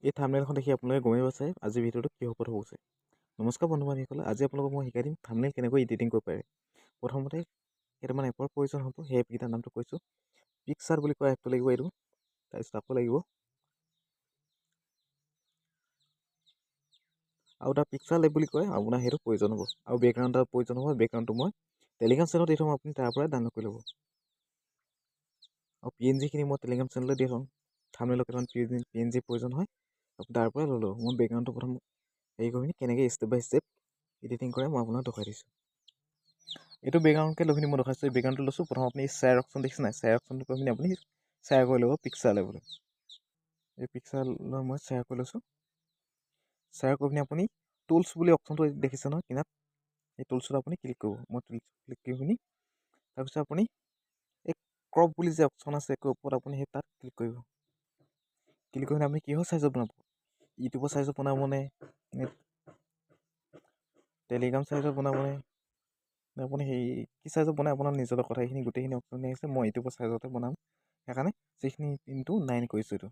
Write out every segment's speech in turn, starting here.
এই থাম্বনেইলখন দেখি আপোনালোকে গমেই পাইছে আজিৰ ভিডিঅ'টো কিহৰ ওপৰত হ'ব। নমস্কাৰ বন্ধু বান্ধৱীসকল, আজি আপোনালোকক মই শিকাই দিম থাম্বনেইল কেনেকৈ এডিটিং কৰিব পাৰে। প্ৰথমতে কেইটামান এপৰ প্ৰয়োজন হ'ব। সেই এপকেইটাৰ নামটো কৈছোঁ। পিকচাৰ বুলি কোৱা এপটো লাগিব এইটো। তাৰপিছত আকৌ লাগিব আৰু এটা পিক্সাৰ লেব বুলি কয়, আপোনাৰ সেইটো প্ৰয়োজন হ'ব। আৰু বেকগ্ৰাউণ্ড এটা প্ৰয়োজন হ'ব। বেকগ্ৰাউণ্ডটো মই টেলিগ্ৰাম চেনেলত দি থ'ম, আপুনি তাৰ পৰাই ডাউনলোড কৰি ল'ব। আৰু PNG মই টেলিগ্ৰাম চেনেলত দি থ'ম। থাম্বনেইলৰ কেইটামান PNG প্ৰয়োজন হয়, আপুনি তাৰ পৰাই লৈ ল'ব। মই বেকগ্ৰাউণ্ডটো প্ৰথম হেৰি কৰি কেনেকৈ ষ্টেপ বাই ষ্টেপ এডিটিং কৰে মই আপোনাক দেখুৱাই দিছোঁ। এইটো বেকগ্ৰাউণ্ডকে লৈ মই দেখাইছোঁ। এই বেকগ্ৰাউণ্ডটো লৈছোঁ। প্ৰথম আপুনি শ্বেয়াৰ অপশ্যন দেখিছে নাই? শ্বেয়াৰ অপশ্যনটো কৰি আপুনি শ্বেয়াৰ কৰি ল'ব পিক্সাৰ লেবলৈ। এই পিক্সাৰ লৈ মই শ্বেয়াৰ কৰি লৈছোঁ। শ্বেয়াৰ কৰি পিনি আপুনি টুলছ বুলি অপশ্যনটো দেখিছে নহয় কিনাত? এই টুলছত আপুনি ক্লিক কৰিব। মই টুলছ ক্লিক কৰি পিনি তাৰপিছত আপুনি এই ক্ৰপ বুলি যে অপশ্যন আছে ওপৰত আপুনি সেই তাত ক্লিক কৰিব। ক্লিক কৰি আপুনি কিহৰ চাইজত বনাব? ইউটিউবৰ চাইজত বনাবনে, টেলিগ্ৰাম চাইজত বনাবনে, আপুনি সেই কি চাইজত বনাই আপোনাৰ নিজৰ কথা। এইখিনি গোটেইখিনি অপশ্যন আহিছে। মই ইউটিউবৰ চাইজতে বনাম, সেইকাৰণে 6:9 কৰিছোঁ এইটো।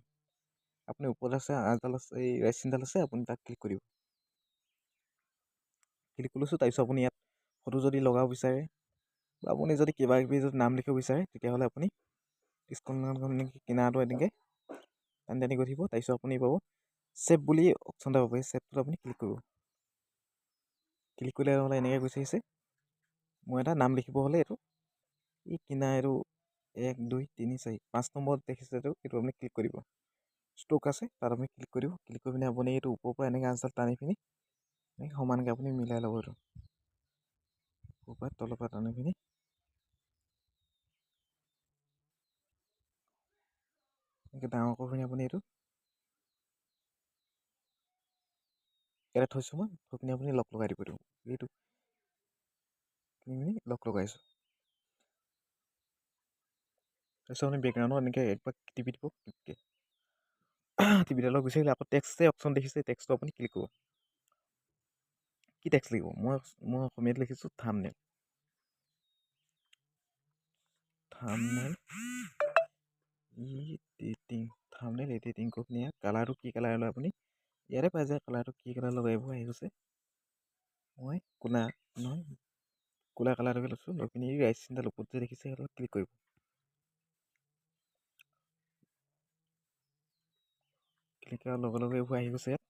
আপুনি ওপৰত আছে আঁচডাল আছে, এই ৰাইট চিনডাল আছে, আপুনি তাক ক্লিক কৰিব। ক্লিক কৰি লৈছোঁ। তাৰপিছত আপুনি ইয়াত ফটো যদি লগাব বিচাৰে বা আপুনি যদি কিবা কিবি যদি নাম লিখিব বিচাৰে, তেতিয়াহ'লে আপুনি স্ক্ৰীণখন কিনাৰটো এনেকৈ টানি গৈ থাকিব। তাৰপিছত আপুনি পাব ছেভ বুলি অপশ্যন এটা পাব। এই ছেভটোত আপুনি ক্লিক কৰিব। ক্লিক কৰিলে হ'লে এনেকৈ গুচি আহিছে। মই এটা নাম লিখিব হ'লে এইটো এই কিনাৰ এইটো 1 2 3 4 5 নম্বৰত দেখিছে এইটো আপুনি ক্লিক কৰিব। ষ্ট্ৰোক আছে তাত আপুনি ক্লিক কৰিব। ক্লিক কৰি পিনি আপুনি এইটো ওপৰৰ পৰা এনেকৈ আঁচডাল টানি পিনি এনেকৈ সমানকৈ আপুনি মিলাই ল'ব। এইটো ওপৰৰ পৰা তলৰ পৰা টানি পিনি এনেকৈ ডাঙৰ কৰি পিনি আপুনি এইটো ইয়াতে থৈছোঁ। মই থৈ পিনি আপুনি লক লগাই দিব। এইটো লক লগাইছোঁ। তাৰপিছত আপুনি বেকগ্ৰাউণ্ডত এনেকৈ একবাৰ টিপি দিব। টিপি দিয়ালৈ গুচি আহিলে আকৌ টেক্সট অপশ্যন দেখিছে, টেক্সটটো আপুনি ক্লিক কৰিব। কি টেক্সট লিখিব? মই অসমীয়াত লিখিছোঁ thumbnail. Thumbnail editing. Thumbnail editing কৰি পিনি ইয়াত কালাৰটো কি কালাৰ লয় আপুনি ইয়াতে পাই যায়। কালাৰটো কি কালাৰ লগাব আহি গৈছে। মই ক'লা নহয়, ক'লা কালাৰটোকে লৈছোঁ। লৈ পিনি ৰাইট চিনডাল ওপৰত যে দেখিছে সেইডালত ক্লিক কৰিব। ক্লিক কৰাৰ লগে লগে এইবোৰ আহি গৈছে। ইয়াত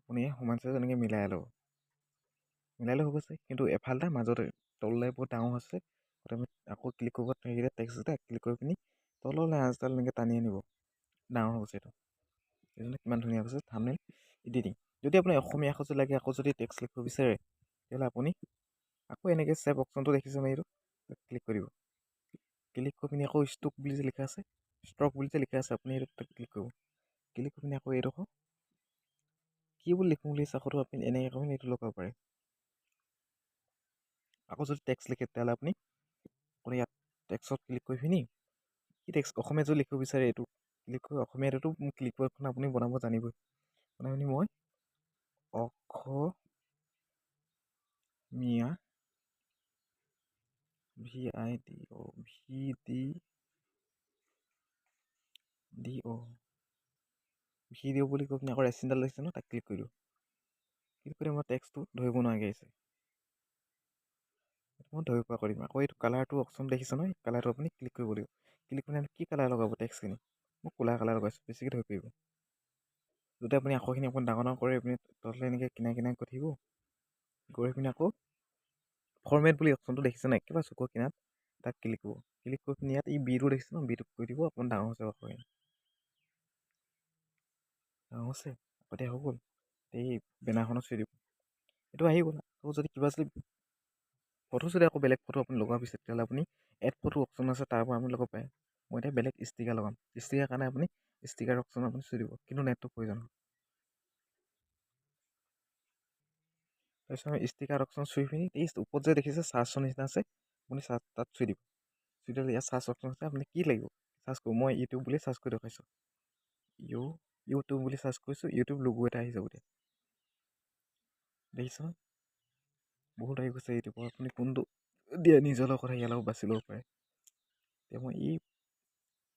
আপুনি সমান চাইজ এনেকৈ মিলাই ল'ব। মিলাই লৈ হৈ গৈছে, কিন্তু এফালতে মাজতে তললৈ বহুত ডাঙৰ হৈছে। আকৌ ক্লিক কৰিব। সেইকেইটা টেক্সট এটা ক্লিক কৰি পিনি তললৈ আঁচডাল এনেকৈ টানি আনিব। ডাঙৰ হৈছে এইটো। এইটো কিমান ধুনীয়া হৈছে থাম্বনেইল এডিটিং। যদি আপুনি অসমীয়া আখৰ লাগে, আকৌ যদি টেক্সট লিখিব বিচাৰে, তেতিয়াহ'লে আপুনি আকৌ এনেকৈ ছেভ অপশ্যনটো দেখিছে নাই? এইটো ক্লিক কৰিব। ক্লিক কৰি পিনি আকৌ ষ্ট্ৰোক বুলি যে লিখা আছে, ষ্ট্ৰক বুলি যে লিখা আছে, আপুনি এইটো ক্লিক কৰিব। ক্লিক কৰি পিনি আকৌ এইডোখৰ কি বুলি লিখোঁ বুলি আখৰটো আপুনি এনেকৈ কৰি এইটো লগাব পাৰে। আকৌ যদি টেক্সট লিখে তেতিয়াহ'লে আপুনি ইয়াত টেক্সটত ক্লিক কৰি পিনি কি টেক্সট অসমীয়া যদি লিখিব বিচাৰে, এইটো ক্লিক কৰি অসমীয়াটো ক্লিক বৰ্ডখন আপুনি বনাব জানিবই। বনাই পিনি মই অসমীয়া ভিডিঅ' বুলি কৈ পিনি আকৌ ৰেচিনডাল লৈছে ন, তাক ক্লিক কৰি দিওঁ। ক্লিক কৰি মই টেক্সটটো ধৰিব নোৱাৰাকৈ আহিছে। মই ধৰিব পৰা কৰিম। আকৌ এইটো কালাৰটো অপশ্যন দেখিছে নহয়, কালাৰটো আপুনি ক্লিক কৰিব লাগিব। ক্লিক কৰি কি কালাৰ লগাব টেক্সটখিনি? মই ক'লা কালাৰ লগাইছোঁ, বেছিকৈ ধৰিব পাৰিব। যদি আপুনি আখৰখিনি অকণ ডাঙৰ ডাঙৰ কৰে, আপুনি তললৈ এনেকৈ কিনাৰে কিনাৰে গৈ থাকিব। গৈ পিনি আকৌ ফৰ্মেট বুলি অপশ্যনটো দেখিছে নাই একেবাৰে চকুৰ কিনাৰত, তাক ক্লিক কৰিব। ক্লিক কৰি পিনি ইয়াত এই বিটো দেখিছে ন, বিটো কৰি দিব। অকণ ডাঙৰ হৈছে আখৰখিনি, ডাঙৰ হৈছে। এতিয়া হৈ গ'ল। এই বেনাৰখনত চুই দিব। এইটো আহি গ'ল। আকৌ যদি কিবা যদি ফটো যদি আকৌ বেলেগ ফটো আপুনি লগাব বিচাৰে, তেতিয়াহ'লে আপুনি এড ফটো অপশ্যন আছে, তাৰ পৰা আপুনি লগাব পাৰে। মই এতিয়া বেলেগ ষ্টিকাৰ লগাম। ষ্টিকাৰ কাৰণে আপুনি ষ্টিকাৰ অপশ্যন আপুনি চুই দিব, কিন্তু নেটটো প্ৰয়োজন হয়। তাৰপিছত আমি ষ্টিকাৰ অপশ্যন চুই পিনি এই ওপৰত যে দেখিছে চাৰ্চৰ নিচিনা আছে, আপুনি চাৰ্চ তাত চুই দিব। চুই দিলে ইয়াত চাৰ্চ অপশ্যন আছে, আপুনি কি লাগিব চাৰ্চ কৰিব। মই ইউটিউব বুলি চাৰ্চ কৰি দেখাইছোঁ। ইউটিউব বুলি চাৰ্চ কৰিছোঁ। ইউটিউব লোগো এটা আহি যাব। এতিয়া দেখিছ বহুত আহি গৈছে ইউটিউবৰ। আপুনি কোনটো দিয়ে নিজৰ লগত কথা, ইয়াৰ লগত বাছি ল'ব পাৰে। এতিয়া মই এই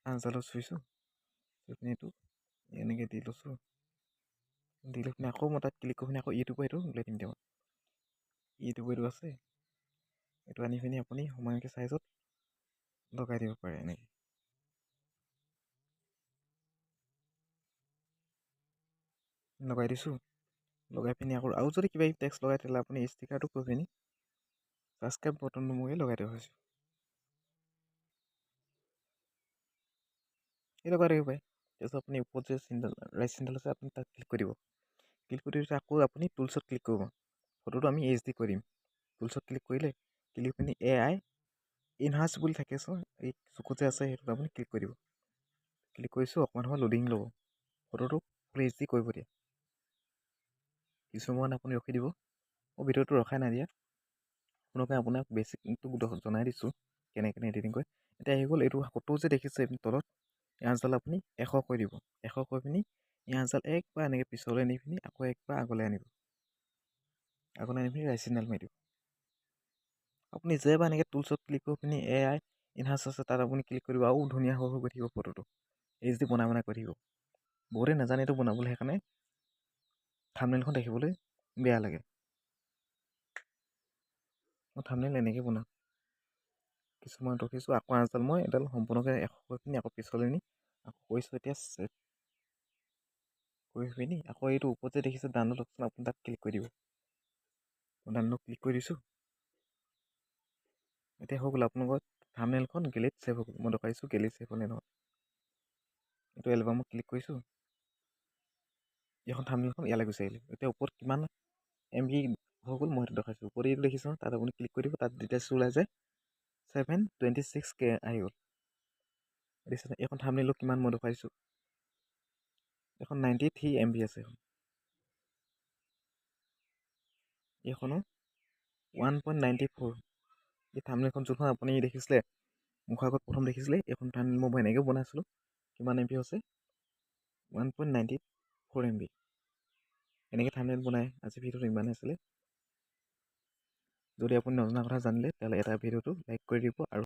আঁচডালত চুইছোঁ। চুই পিনি এইটো এনেকৈ দি লৈছোঁ। দি লৈ পিনে আকৌ মই তাত ক্লিক কৰি পিনে আকৌ ইউটিউবৰ এইটো উলিয়াই দিম তেওঁ ইউটিউবৰ এইটো আছে, এইটো আনি পিনি আপুনি সময়মতে চাইজত লগাই দিব পাৰে এনেকৈ। লগাই দিছোঁ। লগাই পিনি আকৌ আৰু যদি কিবা টেক্সট লগাই তেতিয়াহ'লে আপুনি ষ্টিকাৰটো কৰি পিনি ছাবস্ক্ৰাইব বটনটো মই লগাই দিয়া হৈছোঁ। এই লগাই দিব পাৰে। তাৰপিছত আপুনি ওপৰত যে ৰাইট চিনডাল আছে আপুনি তাত ক্লিক কৰি দিব। ক্লিক কৰি দিয়াৰ পিছত আকৌ আপুনি টুলছত ক্লিক কৰিব। ফটোটো আমি এইচ ডি কৰিম। টুলছত ক্লিক কৰিলে ক্লিক পিনি AI ইনহান্স বুলি থাকে এই চকুত যে আছে সেইটোত আপুনি ক্লিক কৰি দিব। ক্লিক কৰিছোঁ, অকণমান সময় লোডিং ল'ব। ফটোটো ফুল এইচ ডি কৰিব দিয়ে। কিছুমান আপুনি ৰখি দিব। মই ভিডিঅ'টো ৰখাই নাই দিয়া, আপোনাক বেছিকটো জনাই দিছোঁ কেনেকৈ এডিটিং কৰে। এতিয়া আহি গ'ল এইটো ফটো যে দেখিছে তলত, ইয়াৰডাল আপুনি 100 কৰি দিব। 100 কৰি পিনি ইয়াৰডাল একবাৰ এনেকৈ পিছলৈ নি পিনি আকৌ একবাৰ আগলৈ আনিব। আগলৈ আনি পিনি ৰাইট চিগনেল মাৰি দিব। আপুনি যেবাৰ এনেকৈ টুলছত ক্লিক কৰি পিনি AI ইনহান্স আছে তাত আপুনি ক্লিক কৰিব আৰু ধুনীয়া হৈ গৈ থাকিব ফটোটো। এইচ ডি বনাই কৰি থাকিব। বহুতে নাজানে এইটো বনাবলৈ, সেইকাৰণে থাম্বনেইলখন দেখিবলৈ বেয়া লাগে। মই থাম্বনেইল এনেকৈ বনাওঁ। কিছুমান ৰখিছোঁ, আকৌ আঁচডাল মই এডাল সম্পূৰ্ণকৈ 100 কৰি পিনি আকৌ পিছলৈ নি আকৌ কৰিছোঁ। এতিয়া ছেভ কৰি পিনি আকৌ এইটো ওপৰত যে দেখিছে ডাউনলোড অপশ্যন, আপুনি তাত ক্লিক কৰি দিব। মই ডাউনলোড ক্লিক কৰি দিছোঁ। এতিয়া হৈ গ'ল আপোনালোকৰ থাম্বনেইলখন গেলেৰীত ছেভ হৈ গ'ল। মই দেখাইছোঁ গেলেৰীত ছেভ হ'লে নহয়। এইটো এলবামত ক্লিক কৰিছোঁ। এইখন থাম্বনেইলখন ইয়ালৈ গুচি আহিলে। এতিয়া ওপৰত কিমান MB হৈ গ'ল মই সেইটো দেখাইছোঁ। ওপৰত এইটো দেখিছোঁ, তাত আপুনি ক্লিক কৰি দিব। তাত ডিটেইলছ ওলাই যায় 726K আহি গ'ল। দেখিছে এইখন থাম্বনেইলত কিমান মই দেখাইছোঁ। এখন 93 MB আছে। এইখনো 1.94। এই থাম্বনেইলখন যোনখন আপুনি দেখিছিলে মুখৰ আগত প্ৰথম দেখিছিলে, এইখন থাম্বনেইল মই এনেকৈ বনাইছিলোঁ। কিমান MB আছে 1.94 MB। এনেকৈ থাম্বনেইল বনাই আজি ভিডিঅ'টো ইমানেই আছিলে। যদি আপুনি নজনা কথা জানিলে তেতিয়াহ'লে এটা ভিডিঅ'টো লাইক কৰি দিব আৰু